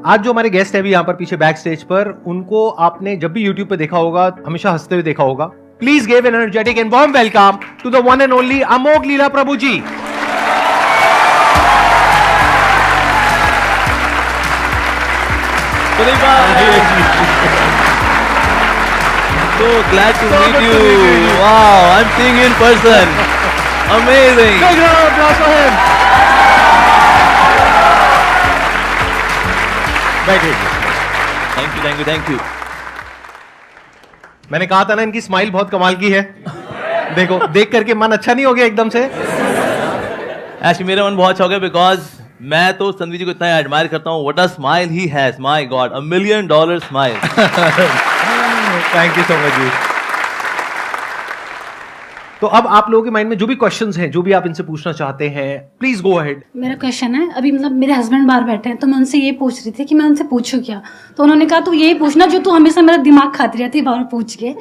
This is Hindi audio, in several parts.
आज जो हमारे गेस्ट है अभी यहाँ पर पीछे बैक स्टेज पर, उनको आपने जब भी YouTube पे देखा होगा, हमेशा हंसते हुए देखा होगा. Please give an energetic and warm welcome to the one and only Amogh Lila Prabhu ji. So glad to meet you. Wow, I'm seeing you in person. Amazing. Big round of applause for him. Thank you. मैंने कहा था ना इनकी स्माइल बहुत कमाल की है. देखो, देख करके मन अच्छा नहीं हो गया एकदम से. Actually मेरा मन बहुत शौक है because मैं तो संदीप जी को इतना एडमायर करता हूँ. What a smile he has, my God, $1 million smile. Thank you so much ji. तो अब आप लोगों के माइंड में जो भी क्वेश्चंस हैं, जो भी आप इनसे पूछना चाहते हैं, प्लीज गो अहेड. मेरा क्वेश्चन है, अभी मतलब मेरे हस्बैंड बाहर बैठे हैं तो मैं उनसे ये पूछ रही थी कि मैं उनसे पूछूं क्या. तो उन्होंने कहा तू यही पूछना जो तू हमेशा मेरा दिमाग खाती रहती है बाहर पूछ के.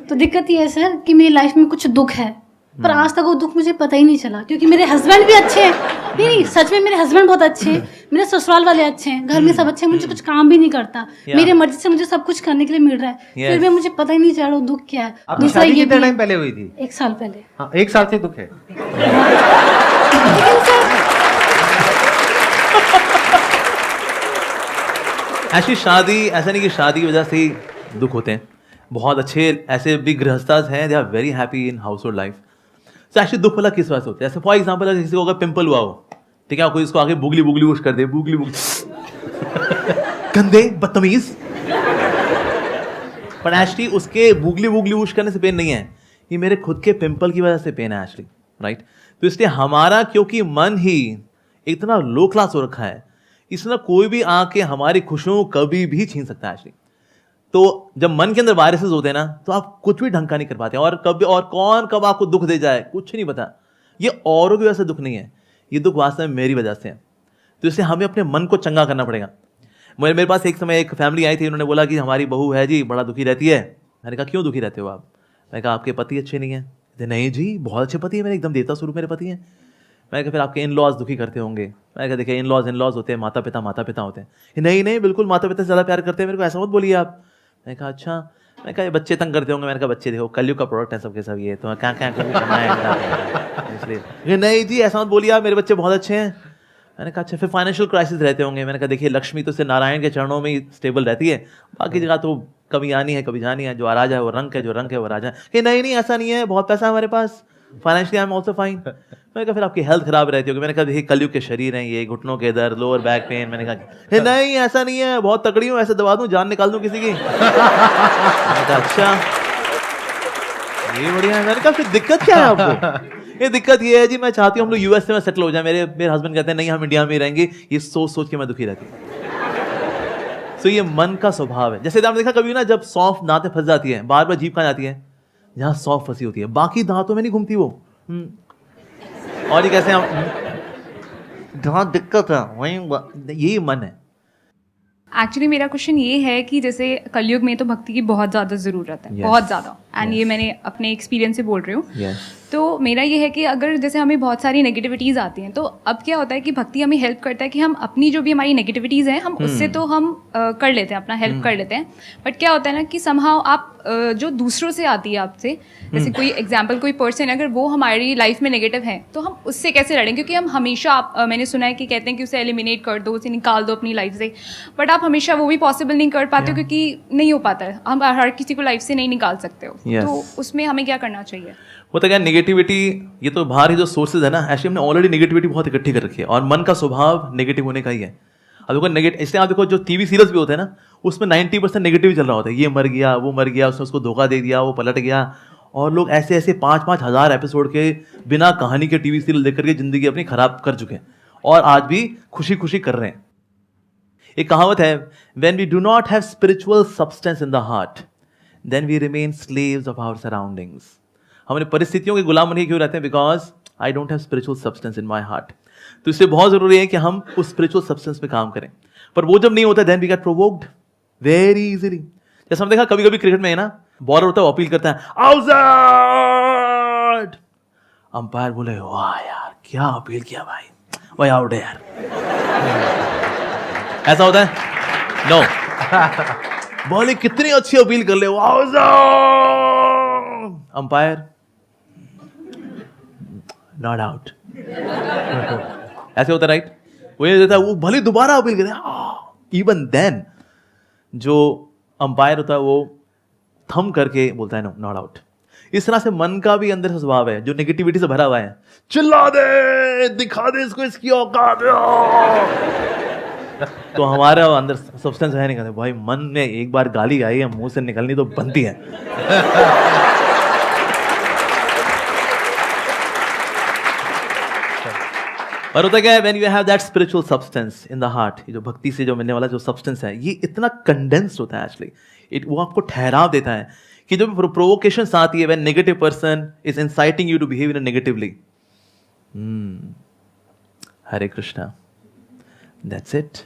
तो दिक्कत ये है सर कि मेरी लाइफ में कुछ दुख है, पर आज तक वो दुख मुझे पता ही नहीं चला, क्योंकि मेरे हस्बैंड भी अच्छे हैं. नहीं सच में मेरे हस्बैंड बहुत अच्छे हैं, मेरे ससुराल वाले अच्छे हैं, घर में सब अच्छे हैं, मुझे कुछ काम भी नहीं करता, मेरी मर्जी से मुझे सब कुछ करने के लिए मिल रहा है, फिर भी मुझे पता ही नहीं चल रहा दुख क्या है. आपकी दूसरा शादी ये कितने भी टाइम पहले हुई थी? 1 साल पहले. हाँ, 1 साल से दुख है. लेकिन सर Actually शादी ऐसा नहीं कि शादी की वजह से ही दुख होते हैं. बहुत अच्छे ऐसे भी गृहस्थास हैं, they are very happy in household life. तो एक्चुअली दुख वाला किस वजह से होता है? जैसे फॉर एग्जाम्पल अगर किसी को अगर पिंपल हुआ हो, ठीक है, कोई इसको आगे बुगली बुगली वुश कर दे, बुगली बुगली गंदे बदतमीज. पर एक्चुअली उसके बुगली बुगली वुश करने से पेन नहीं है, ये मेरे खुद के पिंपल की वजह से पेन है एक्चुअली, राइट. तो इसलिए हमारा क्योंकि मन ही इतना लो क्लास हो रखा है, इसलिए कोई भी आके हमारी खुशियों को कभी भी छीन सकता है एक्चुअली. तो जब मन के अंदर वायरसेस होते हैं ना, तो आप कुछ भी ढंग का नहीं कर पाते. और कभी और कौन कब आपको दुख दे जाए कुछ नहीं पता. ये औरों की वजह से दुख नहीं है, ये दुख वास्तव में मेरी वजह से है. तो इसलिए हमें अपने मन को चंगा करना पड़ेगा. मेरे पास एक समय एक फैमिली आई थी, उन्होंने बोला कि हमारी बहू है जी बड़ा दुखी रहती है. मैंने कहा क्यों दुखी रहते हो आप? मैंने कहा आपके पति अच्छे नहीं हैं. नहीं जी बहुत अच्छे पति है मेरे, एकदम देवता स्वरूप मेरे पति हैं. मैंने कहा फिर आपके इन लॉज दुखी करते होंगे. मैंने कहा देखिए इन लॉज होते हैं, माता पिता होते हैं. नहीं बिल्कुल माता पिता से ज़्यादा प्यार करते हैं मेरे को, ऐसा मत बोलिए आप. मैंने कहा अच्छा. मैंने कहा ये बच्चे तंग करते होंगे. मैंने कहा बच्चे देखो कलयुग का प्रोडक्ट है सबके सब, ये तो क्या करना है इसलिए. नहीं जी ऐसा मत बोलिए आप, मेरे बच्चे बहुत अच्छे हैं. मैंने कहा अच्छा फिर फाइनेंशियल क्राइसिस रहते होंगे. मैंने कहा देखिए लक्ष्मी तो सिर्फ नारायण के चरणों में ही स्टेबल रहती है, बाकी जगह तो कभी आनी है कभी जानी है. जो राजा है वो रंग है, जो रंग है वो राजा है. नहीं ऐसा नहीं है, बहुत पैसा है हमारे पास, financially I am also fine. मैंने कहा फिर आपकी हेल्थ खराब रहती होगी. मैंने कहा देखिए कलयुग के शरीर हैं ये, घुटनों के दर्द, लोअर बैक पेन. मैंने कहा नहीं ऐसा नहीं है, बहुत तगड़ी हूँ, ऐसे दबा दूँ जान निकाल दूँ किसी की. मैंने कहा अच्छा ये बढ़िया है. मैंने कहा फिर दिक्कत क्या है आपको? ये दिक्कत ये है जी मैं चाहती हूँ हम लोग यूएस में सेटल हो जाए. मेरे हस्बैंड कहते हैं नहीं हम इंडिया में ही रहेंगे. ये सोच के मैं दुखी रहती हूँ. तो ये मन का स्वभाव है. जैसे आपने देखा कभी ना जब सौंफ दांत में फंस जाती है, बार बार जीभ कहाँ जाती है? जहाँ सौंफ फंसी होती है, बाकी दांतों में नहीं घूमती वो. और ये कैसे हम जहाँ दिक्कत है वही यही मन है. एक्चुअली मेरा क्वेश्चन ये है कि जैसे कलयुग में तो भक्ति की बहुत ज़्यादा ज़रूरत है, बहुत ज़्यादा. एंड ये मैंने अपने एक्सपीरियंस से बोल रही हूँ. तो मेरा ये है कि अगर जैसे हमें बहुत सारी नेगेटिविटीज़ आती हैं, तो अब क्या होता है कि भक्ति हमें हेल्प करता है कि हम अपनी जो भी हमारी नेगेटिविटीज़ हैं हम उससे तो हम कर लेते हैं, अपना हेल्प कर लेते हैं. बट क्या होता है ना कि समहाउ आप जो दूसरों से आती है आपसे, जैसे कोई एग्जाम्पल कोई पर्सन अगर वो हमारी लाइफ में नेगेटिव है तो हम उससे कैसे लड़ें? क्योंकि हम हमेशा मैंने सुना है कि कहते हैं कि उसे एलिमिनेट कर दो, उसे निकाल दो अपनी लाइफ से. बट आप हमेशा वो भी पॉसिबल नहीं कर पाते हो, क्योंकि नहीं हो पाता है. हम हर किसी को लाइफ से नहीं निकाल सकते हो. तो उसमें हमें क्या करना चाहिए? होता क्या नेगेटिविटी, ये तो बाहर ही जो सोर्सेज है ना, एक्चुअली हमने ऑलरेडी नेगेटिविटी बहुत इकट्ठी कर रखी है. और मन का स्वभाव नेगेटिव होने का ही है. अब देखो नेगेटिव, इसलिए आप देखो जो टीवी सीरियल्स भी होते हैं ना, उसमें 90% नेगेटिव चल रहा होता है. ये मर गया, वो मर गया, उसने उसको धोखा दे दिया, वो पलट गया. और लोग ऐसे 5-5 हज़ार एपिसोड के बिना कहानी के टीवी सीरियल देख करके जिंदगी अपनी खराब कर चुके हैं, और आज भी खुशी खुशी कर रहे हैं. एक कहावत है, when we do not have spiritual substance in the heart then we remain slaves of our surroundings. हम अपनी परिस्थितियों के गुलाम बने क्यों रहते हैं? Because I don't have spiritual substance in my heart. तो इसलिए बहुत जरूरी है कि हम उस स्पिरिचुअल सब्सटेंस पे काम करें. पर वो जब नहीं होता then we get provoked very easily. जैसे हम देखा कभी कभी क्रिकेट में है ना, बॉलर होता है वो अपील करता है आउट, अंपायर बोले वाह यार क्या अपील किया भाई, वही आउट है यार. ऐसा होता है. नो बोले कितनी अच्छी अपील कर ले, अंपायर नॉट आउट, ऐसे होता राइट। वो ये देता है, वो भले दोबारा अपील करे, इवन देन जो अंपायर होता है वो थम करके बोलता है नो नॉट आउट। इस तरह से मन का भी अंदर से स्वभाव है जो नेगेटिविटी से भरा हुआ है, चिल्ला दे, दिखा दे इसको इसकी औकात। तो हमारे अंदर सब्सटेंस है नहीं, कहते भाई मन में एक बार गाली आई है मुंह से निकलनी तो बनती है। और होता क्या है, when you have that spiritual substance in the heart, ये जो भक्ति से जो मिलने वाला जो सब्सटेंस है, ये इतना कंडेंस्ड होता है एक्चुअली, वो आपको ठहराव देता है कि जो प्रोवोकेशंस आती है, when negative person is inciting you to behave in negatively, Hare Krishna, that's it.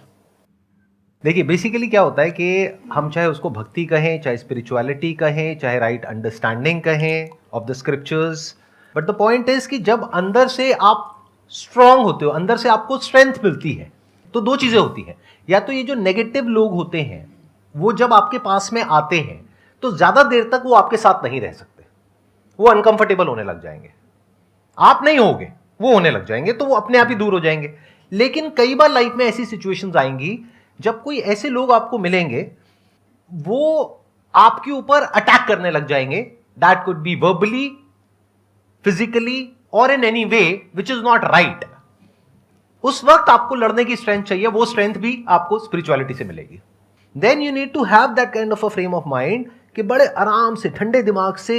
देखिए बेसिकली क्या होता है कि हम चाहे उसको भक्ति कहें, चाहे स्पिरिचुअलिटी कहें, चाहे राइट अंडरस्टैंडिंग कहें of the scriptures, but the point is कि जब अंदर से आप स्ट्रांग होते हो, अंदर से आपको स्ट्रेंथ मिलती है, तो दो चीजें होती हैं। या तो ये जो नेगेटिव लोग होते हैं वो जब आपके पास में आते हैं तो ज्यादा देर तक वो आपके साथ नहीं रह सकते, वो अनकंफर्टेबल होने लग जाएंगे, आप नहीं होगे, वो होने लग जाएंगे, तो वो अपने आप ही दूर हो जाएंगे। लेकिन कई बार लाइफ में ऐसी सिचुएशंस आएंगी जब कोई ऐसे लोग आपको मिलेंगे, वो आपके ऊपर अटैक करने लग जाएंगे, that could be verbally, physically और in any way which is not right. उस वक्त आपको लड़ने की स्ट्रेंथ चाहिए, वो स्ट्रेंथ भी आपको स्पिरिचुअलिटी से मिलेगी। Then you need to have that kind of a frame of mind कि बड़े आराम से ठंडे दिमाग से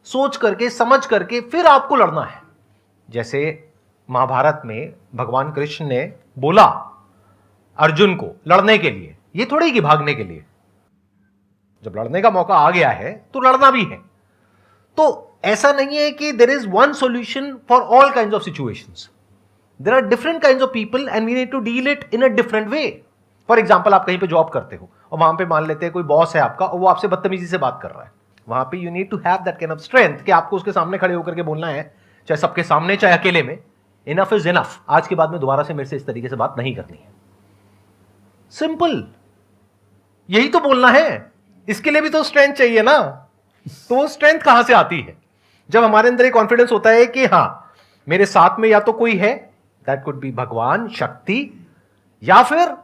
सोच करके समझ करके फिर आपको लड़ना है। जैसे महाभारत में भगवान कृष्ण ने बोला अर्जुन को लड़ने के लिए, ये थोड़ी कि भागने के लिए, जब लड़ने का मौका आ गया है तो लड़ना भी है। तो ऐसा नहीं है कि there is one solution for all kinds of situations, there are different kinds of people and we need to deal it in a different way. For example, आप कहीं पे जॉब करते हो और वहां पे मान लेते हैं कोई बॉस है आपका और वो आपसे बदतमीजी से बात कर रहा है, वहां पे you need to have that kind of strength कि आपको उसके सामने खड़े होकर के बोलना है, चाहे सबके सामने चाहे अकेले में, इनफ इज इनफ, आज के बाद में दोबारा से मेरे से इस तरीके से बात नहीं करनी है। सिंपल, यही तो बोलना है। इसके लिए भी तो स्ट्रेंथ चाहिए ना। तो वो स्ट्रेंथ कहां से आती है? जब हमारे अंदर एक कॉन्फिडेंस होता है कि हां मेरे साथ में या तो कोई है, दैट कुड बी भगवान, शक्ति, या फिर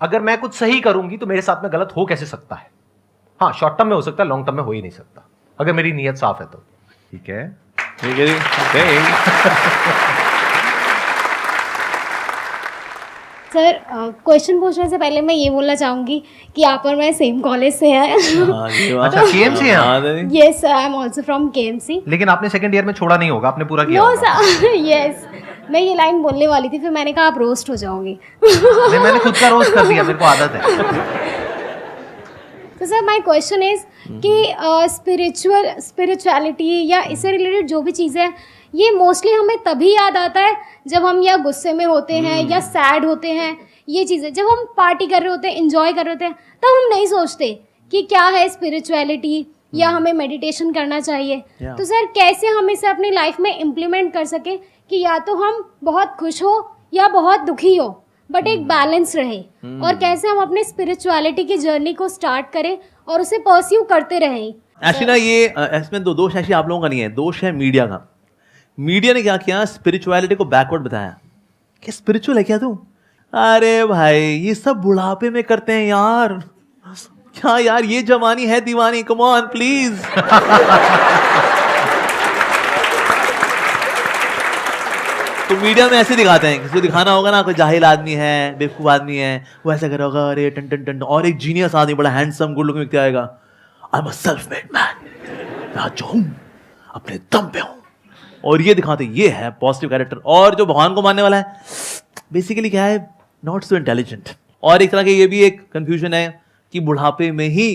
अगर मैं कुछ सही करूंगी तो मेरे साथ में गलत हो कैसे सकता है। हाँ, शॉर्ट टर्म में हो सकता है, लॉन्ग टर्म में हो ही नहीं सकता अगर मेरी नीयत साफ है तो। ठीक है, ठीक है जी। सर, क्वेश्चन पूछने से पहले मैं ये बोलना चाहूँगी कि आप और मैं सेम कॉलेज से हैं। अच्छा, केएमसी हैं? Yes sir, I am also from KMC. लेकिन आपने सेकंड ईयर में छोड़ा नहीं होगा, आपने पूरा किया नो होगा। सर, यस, मैं ये लाइन बोलने वाली थी, फिर मैंने कहा आप रोस्ट हो जाओगे। नहीं, मैंने खुद का रोस्ट कर दिया, मेरे को आदत है। तो सर माय क्वेश्चन इज कि स्पिरिचुअलिटी या इससे रिलेटेड जो भी चीज़ें हैं, ये मोस्टली हमें तभी याद आता है जब हम या गुस्से में होते हैं या सैड होते हैं। ये चीज़ें जब हम पार्टी कर रहे होते हैं, एंजॉय कर रहे होते हैं, तब हम नहीं सोचते कि क्या है स्पिरिचुअलिटी या हमें मेडिटेशन करना चाहिए। तो सर कैसे हम इसे अपनी लाइफ में इम्प्लीमेंट कर सकें कि या तो हम बहुत खुश हो या बहुत दुखी हो, बट एक बैलेंस रहे, और कैसे हम अपने स्पिरिचुअलिटी की जर्नी को स्टार्ट करें और उसे परस्यू करते रहें। एक्चुअली ना ये इसमें दोष ऐसी आप लोगों का नहीं है, दोष है मीडिया का। मीडिया ने क्या किया, स्पिरिचुअलिटी को बैकवर्ड बताया कि स्पिरिचुअल है क्या तू? अरे भाई ये सब बुढ़ापे में करते हैं यार, क्या यार ये जवानी है दीवानी, कम ऑन प्लीज। तो मीडिया में ऐसे दिखाते हैं, किसी को दिखाना होगा ना कोई जाहिल आदमी है, बेवकूफ आदमी है, वो ऐसा कर होगा, अरे टन टन टन, और एक जीनियस आदमी बड़ा हैंडसम गुड लुकिंग व्यक्ति आएगा, I am a self made man, मैं जो हूं अपने दम पे हूं, और ये दिखाते ये है पॉजिटिव कैरेक्टर। और जो भगवान को मानने वाला है बेसिकली क्या है, नॉट सो इंटेलिजेंट। और एक तरह के ये भी एक कंफ्यूजन है कि बुढ़ापे में ही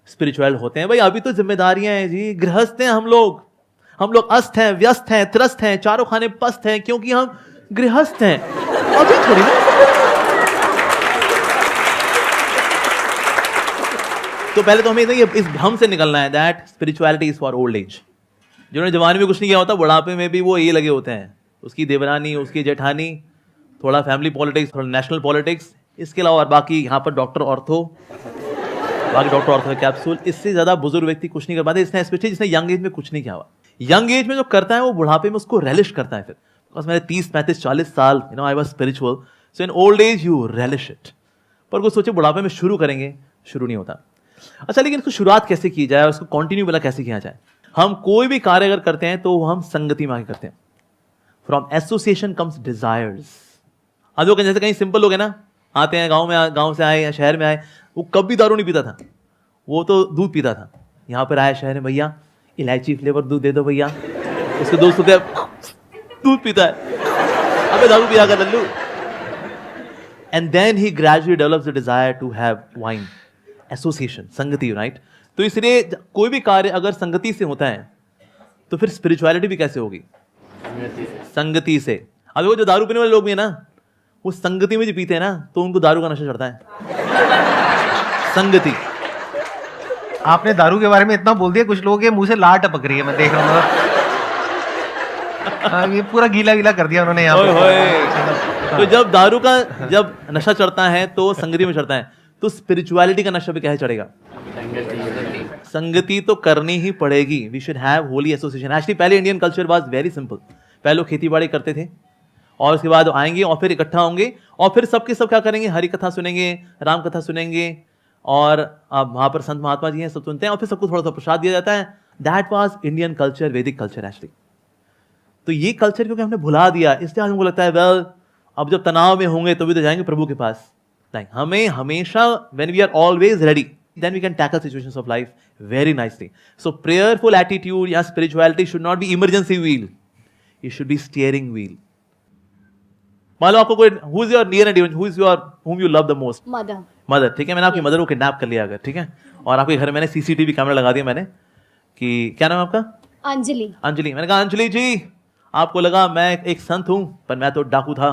स्पिरिचुअल होते हैं। भाई अभी तो जिम्मेदारियां हैं जी, गृहस्थ हैं हम लोग अस्त हैं, व्यस्त हैं, त्रस्त हैं, चारों खाने पस्त हैं, क्योंकि हम गृहस्थ हैं। अभी थोड़ी ना। तो पहले तो हमें इस भ्रम से निकलना है that spirituality is for old age. जिन्होंने जवानी में कुछ नहीं किया होता, बुढ़ापे में भी वो ये लगे होते हैं, उसकी देवरानी, उसकी जेठानी, थोड़ा फैमिली पॉलिटिक्स, थोड़ा नेशनल पॉलिटिक्स, इसके अलावा और बाकी यहाँ पर डॉक्टर ऑर्थो कैप्सूल, इससे ज्यादा बुजुर्ग व्यक्ति कुछ नहीं कर पाते। इसने स्पेशली जिसने यंग एज में कुछ नहीं किया हुआ, यंग एज में जो करता है वो बुढ़ापे में उसको रेलिश करता है। फिर बिकॉज मैंने 30-35-40 साल I was spiritual, so in old age you relish it. पर कुछ सोचे बुढ़ापे में शुरू करेंगे, शुरू नहीं होता। अच्छा, लेकिन इसको शुरुआत कैसे की जाए, उसको कंटिन्यू वाला कैसे किया जाए? हम कोई भी कार्य अगर करते हैं तो हम संगति में आके करते हैं। From association comes desires. आज लोग जैसे कहीं सिंपल लोग है ना, आते हैं गांव से आए या शहर में आए, वो कभी दारू नहीं पीता था, वो तो दूध पीता था। यहाँ पर आया शहर में, भैया इलायची फ्लेवर दूध दे दो भैया। उसके दोस्त को दूध पीता है, अबे दारू पिया कर लल्लू। And then he gradually develops the desire to have wine. Association, संगति, राइट? तो इसलिए कोई भी कार्य अगर संगति से होता है तो फिर स्पिरिचुअलिटी भी कैसे होगी? संगति से। अभी वो जो दारू पीने वाले लोग भी है ना, वो संगति में जो पीते हैं ना, तो उनको दारू का नशा चढ़ता है। संगति। आपने दारू के बारे में इतना बोल दिया, कुछ लोगों के मुंह से लार टपक रही है, मैं देख रहा हूँ। ये पूरा गीला गीला कर दिया उन्होंने यहाँ पे। तो जब नशा चढ़ता है तो संगति में चढ़ता है, तो स्पिरिचुअलिटी का नशा भी कैसे चढ़ेगा? संगति तो करनी ही पड़ेगी। We should have holy association. Actually पहले Indian culture was very simple. पहले लोग खेती बाड़ी करते थे और उसके बाद आएंगे और फिर इकट्ठा होंगे और फिर सबके सब क्या करेंगे? हरि कथा सुनेंगे, राम कथा सुनेंगे और वहां पर संत महात्मा जी हैं, सब सुनते हैं और फिर सबको थोड़ा सा प्रसाद दिया जाता है। दैट वाज इंडियन कल्चर, वैदिक कल्चर एक्चुअली। तो ये कल्चर क्योंकि हमने भुला दिया, इसलिए हमको लगता है वेल अब जब तनाव में होंगे तो भी तो जाएंगे प्रभु के पास। हमें हमेशा when we are always ready, then we can tackle situations of life very nicely. So prayerful attitude या spirituality should not be emergency wheel, it should be steering wheel. मान लो आपको कोई who is your near and dear, whom you love the most? Mother. ठीक है, मैंने आपकी मदर को किडनैप कर लिया अगर, ठीक है, और आपके घर में मैंने सीसीटीवी कैमरा लगा दिया मैंने कि क्या नाम है आपका? अंजलि। मैंने कहा अंजलि जी, आपको लगा मैं एक संत हूं, पर मैं तो डाकू था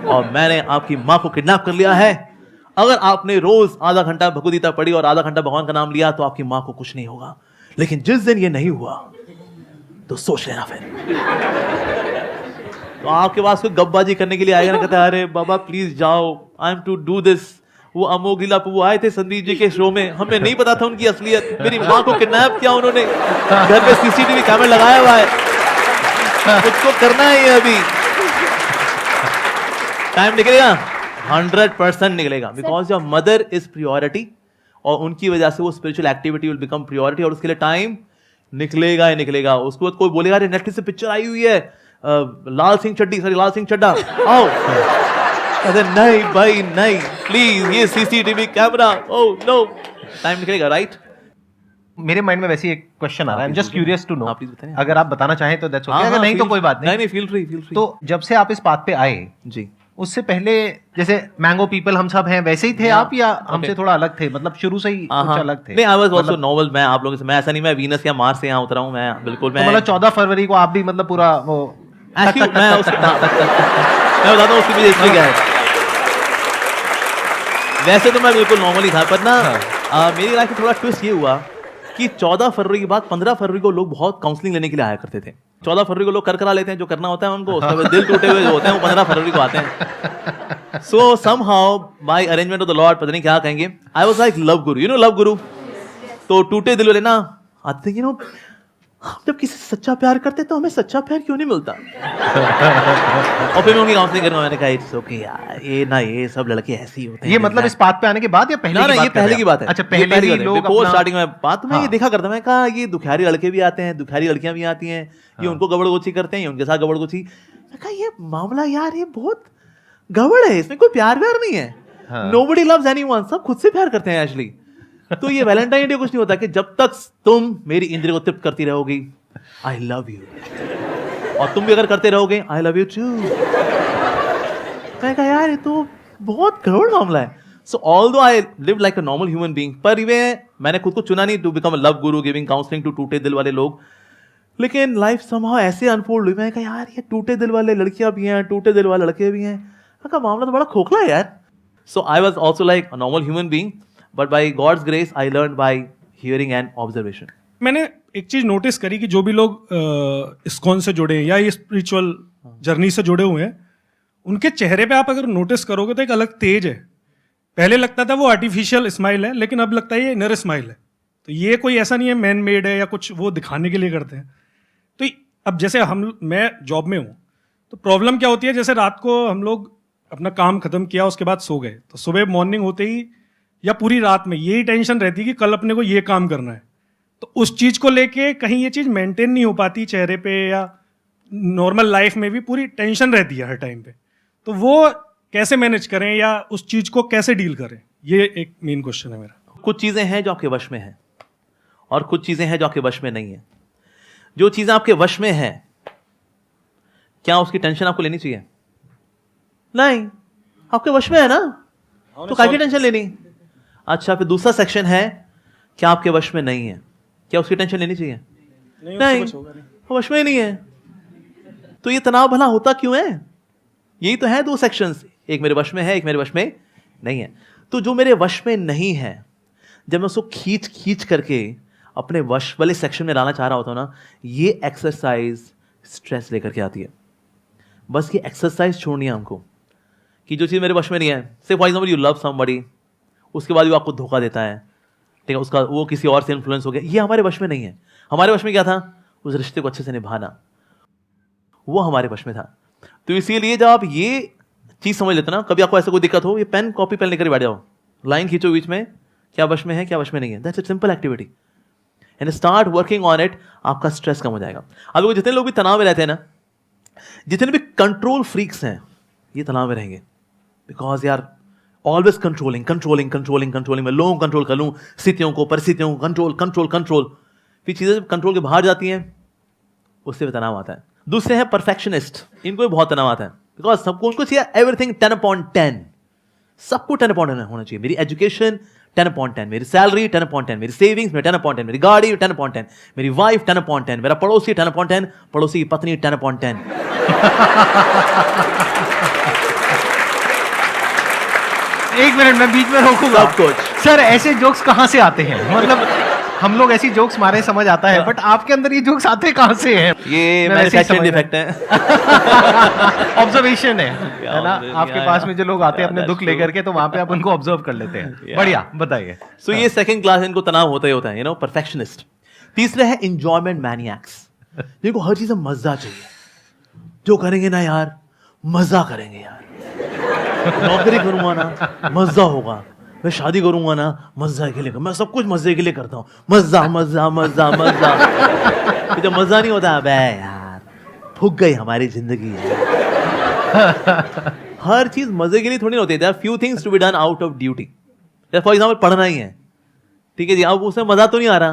और मैंने आपकी माँ को किडनैप कर लिया है। अगर आपने रोज आधा घंटा भगवदगीता पढ़ी और आधा घंटा भगवान का नाम लिया तो आपकी मां को कुछ नहीं होगा, लेकिन जिस दिन ये नहीं हुआ तो सोच लेना फिर। तो आपके पास कोई गप्पबाजी करने के लिए आएगा ना, कहता है अरे बाबा प्लीज जाओ, I am to do this. वो अमोघ लीला प्रभु आए थे संदीप जी के शो में, हमें नहीं पता था उनकी असलियत। मेरी मां को किडनैप किया उन्होंने, घर पे सीसीटीवी कैमरा लगाया हुआ है, कुछ करना है ये अभी। टाइम निकलेगा 100% निकलेगा, because your mother is priority और उनकी वजह से वो spiritual activity will become priority और उसके लिए टाइम निकलेगा ही निकलेगा। उसके बाद कोई बोलेगा अरे नेटफ्लिक्स से पिक्चर आई हुई है लाल सिंह चड्ढा आओ, अरे नहीं भाई नहीं, प्लीज ये CCTV camera, oh no, time निकलेगा, राइट? मेरे माइंड में वैसे एक क्वेश्चन आ रहा है, I am just curious to know. आप प्लीज बताइए। अगर आप बताना चाहें तो दैट्स ओके, अगर नहीं तो कोई बात नहीं, फील फ्री। तो जब से आप इस बात पे आए जी, उससे पहले जैसे मैंगो पीपल हम सब हैं वैसे ही थे आप, या हमसे थोड़ा अलग थे? मतलब शुरू से ही कुछ अलग थे? नहीं, आई वाज आल्सो नॉर्मल। मैं आप लोगों से, मैं ऐसा नहीं मैं वीनस या मार्स से यहाँ उतरा हूँ, मैं बिल्कुल मैं मतलब 14 फरवरी को आप भी मतलब पूरा वो मैं बताता हूँ उसकी वजह इसलिए क्या है। वैसे तो मैं बिल्कुल नॉर्मल ही था, पर ना मेरी लाइफ में थोड़ा ट्विस्ट ये हुआ कि 14 फरवरी के बाद 15 फरवरी को लोग बहुत काउंसलिंग लेने के लिए आया करते थे। 14 फरवरी को लोग करा लेते हैं जो करना होता है उनको, उसके बाद दिल टूटे हुए जो होते हैं वो 15 फरवरी को आते हैं। So somehow by arrangement of the Lord, पता नहीं क्या कहेंगे, I was like love guru, you know love guru. तो टूटे दिल वाले ना आते, यू नो हम जब किसी से सच्चा प्यार करते तो हमें सच्चा प्यार क्यों नहीं मिलता? और फिर मैं उनकी काउंसलिंग करूंगा, मैंने कहा इट्स ओके यार, ये सब लड़के ऐसे ही होते हैं। ये मतलब इस बात पे आने के बाद या पहले? ना, ये पहले की बात है। अच्छा, पहले ही लोग बिफोर स्टार्टिंग में बात मैं ये देखा करता, मैं कहा ये दुखियारी लड़के भी आते हैं, दुखियारी लड़कियां भी आती हैं, ये उनको गबड़गोची करते हैं, ये उनके साथ गबड़गोची। मैं कहा ये मामला यार ये बहुत गड़बड़ है, इसमें कोई प्यार नहीं है। नोबडी लव्स एनीवन, सब खुद से प्यार करते हैं एक्चुअली। तो ये वैलेंटाइन डे कुछ नहीं होता कि जब तक तुम मेरी इंद्रिय को तृप्त करती रहोगी, आई लव यू, और तुम भी अगर करते रहोगे आई लव यू टू। मैं कहा यार ये तो बहुत गड़बड़ मामला है। सो although I live like a normal human being, पर मैंने खुद को चुना नहीं to become a love Guru giving counselling to टूटे दिल वाले लोग, लेकिन लाइफ समहाउ ऐसे अनफोल्ड हुई। मैं कहा यार ये टूटे दिल वाले लड़कियां भी हैं, टूटे दिल वाले लड़के भी हैं। मैं कहा मामला तो बड़ा खोखला है यार। So I was also like a normal human being, but by God's grace I learn by hearing and observation. मैंने एक चीज नोटिस करी कि जो भी लोग इस्कॉन से जुड़े हैं या ये स्पिरिचुअल जर्नी से जुड़े हुए हैं, उनके चेहरे पे आप अगर नोटिस करोगे तो एक अलग तेज है। पहले लगता था वो आर्टिफिशियल स्माइल है, लेकिन अब लगता है ये इनर स्माइल है। तो ये कोई ऐसा नहीं है मैन मेड है या कुछ वो दिखाने के लिए करते हैं। तो अब जैसे मैं जॉब में हूँ, तो प्रॉब्लम क्या होती है, जैसे रात को हम लोग अपना काम खत्म किया, उसके बाद सो गए, तो सुबह मॉर्निंग होते ही या पूरी रात में यही टेंशन रहती है कि कल अपने को ये काम करना है। तो उस चीज़ को लेके कहीं ये चीज़ मेंटेन नहीं हो पाती चेहरे पे, या नॉर्मल लाइफ में भी पूरी टेंशन रहती है हर टाइम पे। तो वो कैसे मैनेज करें या उस चीज़ को कैसे डील करें, ये एक मेन क्वेश्चन है मेरा। कुछ चीज़ें हैं जो आपके वश में हैं और कुछ चीज़ें हैं जो आपके वश में नहीं है। जो चीज़ें आपके वश में हैं, क्या उसकी टेंशन आपको लेनी चाहिए? नहीं, आपके वश में है ना, तो काहे की टेंशन लेनी? अच्छा, फिर दूसरा सेक्शन है, क्या आपके वश में नहीं है, क्या उसकी टेंशन लेनी चाहिए? नहीं, वो वश में ही नहीं है। तो ये तनाव भला होता क्यों है? यही तो है दो सेक्शंस, एक मेरे वश में है, एक मेरे वश में नहीं है। तो जो मेरे वश में नहीं है, जब मैं उसको खींच खींच करके अपने वश वाले सेक्शन में डालना चाह रहा होता हूं ना, ये एक्सरसाइज स्ट्रेस लेकर के आती है। बस ये एक्सरसाइज छोड़नी है हमको, कि जो चीज़ मेरे वश में नहीं है, से for example you love somebody, उसके बाद वो आपको धोखा देता है, ठीक है, उसका वो किसी और से इन्फ्लुएंस हो गया, ये हमारे वश में नहीं है। हमारे वश में क्या था? उस रिश्ते को अच्छे से निभाना, वो हमारे वश में था। तो इसीलिए जब आप ये चीज़ समझ लेते ना, कभी आपको ऐसा कोई दिक्कत हो, ये पेन कॉपी पेन लेकर बैठ जाओ, लाइन खींचो बीच में, क्या वश में है क्या वश में नहीं है। That's a simple activity and start working on it. आपका स्ट्रेस कम हो जाएगा। अब जितने लोग भी तनाव में रहते हैं ना, जितने भी कंट्रोल फ्रीक्स हैं, ये तनाव में रहेंगे, बिकॉज यार always controlling controlling controlling controlling, मैं लोगों को कंट्रोल कर लूँ, स्थितियों को परिस्थितियों को कंट्रोल कंट्रोल कंट्रोल, फिर चीज़ें जब कंट्रोल के बाहर जाती हैं, उससे भी तनाव आता है। दूसरे हैं परफेक्शनिस्ट, इनको भी बहुत तनाव आता है, बिकॉज सबको उनको चाहिए एवरीथिंग 10/10, सबको 10/10 होना चाहिए। मेरी एजुकेशन 10/10, मेरी सैलरी 10/10, मेरी सेविंग्स में 10/10, मेरी गाड़ी 10/10, मेरी वाइफ 10/10, मेरा पड़ोसी 10/10, पड़ोसी की पत्नी 10/10। एक मिनट, मैं बीच में रोकूंगा। सब कुछ। सर, ऐसे जोक्स कहाँ से आते हैं? मतलब हम लोग ऐसी जोक्स मारे समझ आता है, बट आपके अंदर ये जोक्स आते कहाँ से हैं? ये मैन्युफैक्चरिंग डिफेक्ट है, ऑब्जर्वेशन है ना? आपके पास में जो लोग आते हैं अपने दुख लेकर के, तो वहां पे आप उनको ऑब्जर्व कर लेते हैं। बढ़िया, बताइए। सो ये सेकंड क्लास, इनको तनाव होता ही होता है, परफेक्शनिस्ट। तीसरे है एंजॉयमेंट मैनियाक्स, जिनको हर चीज में मजा चाहिए, जो करेंगे ना यार मजा करेंगे यार, नौकरी करूंगा ना मजा होगा, मैं शादी करूंगा ना मजा के लिए, मैं सब कुछ मजे के लिए करता हूँ, मजा मजा मजा मजा। जब मजा नहीं होता, अबे यार फूक गई हमारी जिंदगी। हर चीज मजे के लिए थोड़ी होती है। There are few things to be done out of duty. For example पढ़ना ही है, ठीक है जी, अब उसमें मजा तो नहीं आ रहा,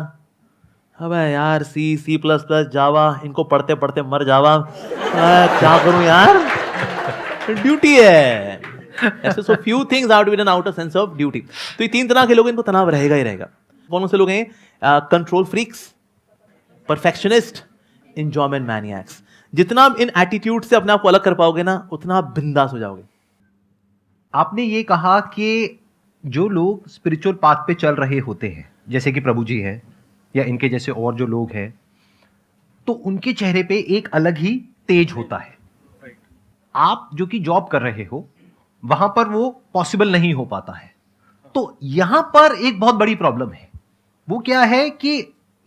अबे यार C++, जावा, इनको पढ़ते पढ़ते मर जावा, क्या करूं यार, ड्यूटी है। ऐसे so few things out B done out of sense of duty. तो ये तीन तरह के लोग, इनको तनाव रहेगा ही रहेगा। कौन से लोग हैं? Control freaks, perfectionist, enjoyment maniacs. जितना आप इन एटीट्यूड से अपने आप को अलग कर पाओगे ना, उतना आप बिंदास हो जाओगे। आपने ये कहा कि जो लोग स्पिरिचुअल पाथ पे चल रहे होते हैं, जैसे कि प्रभु जी हैं या इनके जैसे और जो लोग हैं, तो उनके चेहरे पे एक अलग ही तेज होता है। आप जो कि जॉब कर रहे हो, वहां पर वो पॉसिबल नहीं हो पाता है। तो यहां पर एक बहुत बड़ी प्रॉब्लम है। वो क्या है कि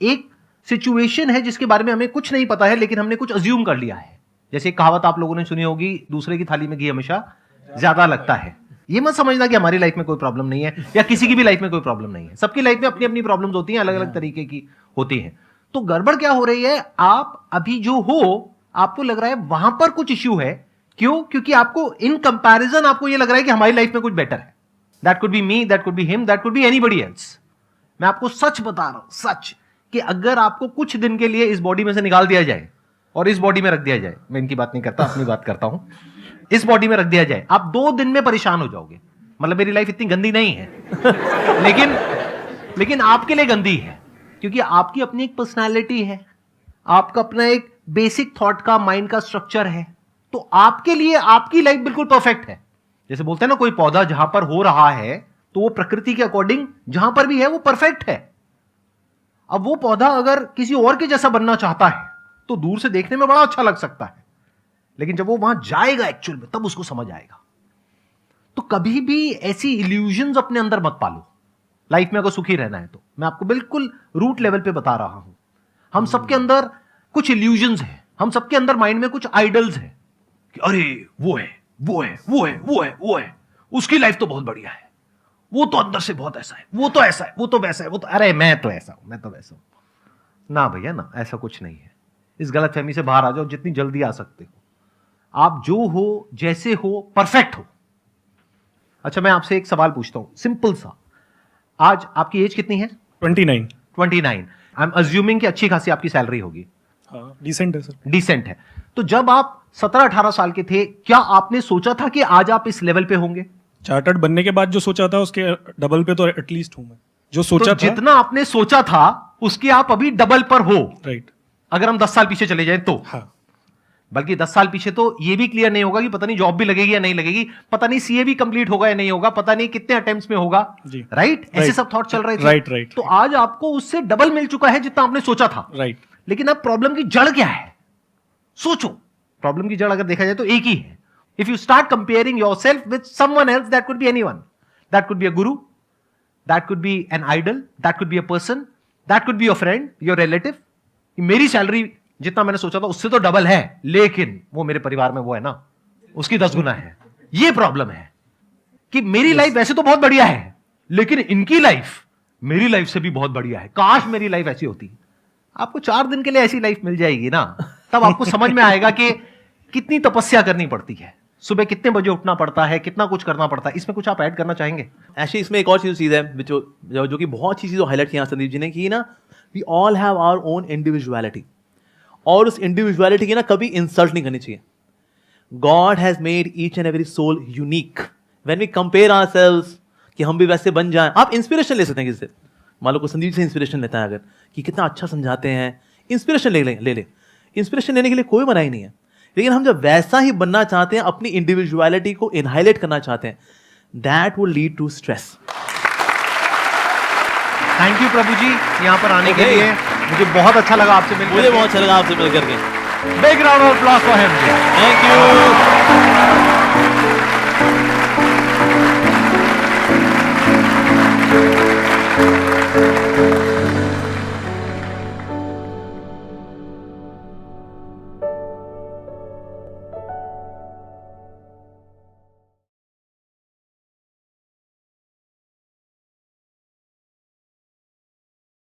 एक सिचुएशन है जिसके बारे में हमें कुछ नहीं पता है, लेकिन हमने कुछ अज्यूम कर लिया है। जैसे एक कहावत आप लोगों ने सुनी होगी, दूसरे की थाली में घी हमेशा ज्यादा लगता है। ये मत समझना कि हमारी लाइफ में कोई प्रॉब्लम नहीं है या किसी की भी लाइफ में कोई प्रॉब्लम नहीं है। सबकी लाइफ में अपनी अपनी प्रॉब्लम्स होती हैं, अलग अलग तरीके की होती हैं। तो गड़बड़ क्या हो रही है, आप अभी जो हो, आपको लग रहा है वहां पर कुछ इश्यू है। क्यों? क्योंकि आपको इन कंपैरिजन आपको ये लग रहा है कि हमारी लाइफ में कुछ बेटर है। That could B me, that could be him, that could B anybody else. मैं आपको सच बता रहा हूं, सच, कि अगर आपको कुछ दिन के लिए इस बॉडी में से निकाल दिया जाए और इस बॉडी में रख दिया जाए, मैं इनकी बात नहीं करता, अपनी बात करता हूं, इस बॉडी में रख दिया जाए, आप 2 दिन में परेशान हो जाओगे। मतलब मेरी लाइफ इतनी गंदी नहीं है लेकिन आपके लिए गंदी है, क्योंकि आपकी अपनी एक पर्सनालिटी है, आपका अपना एक बेसिक थॉट का, माइंड का स्ट्रक्चर है। तो आपके लिए आपकी लाइफ बिल्कुल परफेक्ट है। जैसे बोलते हैं ना, कोई पौधा जहां पर हो रहा है तो वो प्रकृति के अकॉर्डिंग जहां पर भी है वो परफेक्ट है। अब वो पौधा अगर किसी और के जैसा बनना चाहता है तो दूर से देखने में बड़ा अच्छा लग सकता है, लेकिन जब वो वहां जाएगा एक्चुअल में, तब उसको समझ आएगा। तो कभी भी ऐसी इल्यूजन्स अपने अंदर मत पालो। लाइफ में अगर सुखी रहना है तो मैं आपको बिल्कुल रूट लेवल पे बता रहा हूं। हम सबके अंदर कुछ इल्यूजन्स हैं, हम सबके अंदर माइंड में कुछ आइडल्स हैं कि अरे वो है, वो है, वो है, वो है, वो है, उसकी लाइफ तो बहुत बढ़िया है, वो तो अंदर से बहुत ऐसा है, वो तो ऐसा है, वो तो वैसा है, वो तो अरे मैं तो ऐसा हूं, मैं तो वैसा हूं। ना भैया ना, ऐसा कुछ नहीं है। इस गलतफहमी से बाहर आ जाओ जितनी जल्दी आ सकते हो। आप जो हो, जैसे हो, परफेक्ट हो। अच्छा, मैं आपसे एक सवाल पूछता हूं, सिंपल सा। आज आपकी एज कितनी है? 29। 29। आई एम अज्यूमिंग कि अच्छी खासी आपकी सैलरी होगी। हाँ, डिसेंट है सर। डिसेंट है। तो जब आप 17-18 साल के थे, क्या आपने सोचा था कि आज आप इस लेवल पे होंगे? चार्टर्ड बनने के बाद जो सोचा था उसके डबल पे तो एटलीस्ट हूं मैं, जो सोचा तो था। जितना आपने सोचा था उसके आप अभी डबल पर हो। राइट। अगर हम 10 साल पीछे चले जाएं तो। हाँ। बल्कि 10 साल पीछे तो ये भी क्लियर नहीं होगा कि पता नहीं जॉब भी लगेगी या नहीं लगेगी, पता नहीं सीए भी कंप्लीट होगा या नहीं होगा, पता नहीं कितने अटेम्प्ट्स में होगा। जी। राइट, ऐसे सब थॉट चल रहे थे। राइट। तो आज आपको उससे डबल मिल चुका है जितना आपने सोचा था। राइट। लेकिन अब प्रॉब्लम की जड़ क्या है? सोचो। प्रॉब्लम की जड़ अगर देखा जाए तो एक ही है। If you start comparing yourself with someone else, that could be anyone, that could be a guru, that could be an idol, that could be a person, that could be your friend, your relative. मेरी सैलरी जितना मैंने सोचा था उससे तो डबल है, लेकिन वो मेरे परिवार में वो है ना, उसकी 10 गुना है। ये प्रॉब्लम है कि मेरी लाइफ वैसे तो बहुत बढ़िया है, लेकिन इनकी लाइफ मेरी लाइफ से भी बहुत बढ़िया है। काश मेरी लाइफ ऐसी होती। आपको 4 दिन के लिए ऐसी लाइफ मिल जाएगी ना, तब आपको समझ में आएगा कि कितनी तपस्या करनी पड़ती है, सुबह कितने बजे उठना पड़ता है, कितना कुछ करना पड़ता है। इसमें कुछ आप ऐड करना चाहेंगे? एक्चुअली इसमें एक और चीज़ है जो कि बहुत अच्छी चीज़ हाईलाइट किया संदीप जी ने, कि ना we all have our own individuality, और उस इंडिविजुअलिटी की ना कभी इंसल्ट नहीं करनी चाहिए। God has made each and every soul unique. When we compare ourselves कि हम भी वैसे बन जाएं, आप इंस्पिरेशन ले सकते हैं किससे। मान लो को संदीप से इंस्पिरेशन लेता है अगर, कि कितना अच्छा समझाते हैं, इंस्पिरेशन ले ले। इंस्पिरेशन लेने के लिए कोई मनाही नहीं है, लेकिन हम जब वैसा ही बनना चाहते हैं, अपनी इंडिविजुअलिटी को इनहाइलाइट करना चाहते हैं, that will lead to stress. Thank you Prabhu ji यहाँ पर आने के लिए। मुझे बहुत अच्छा लगा आपसे मिलकर। मुझे बहुत अच्छा लगा आपसे मिलकर के। Big round of applause for him. Thank you.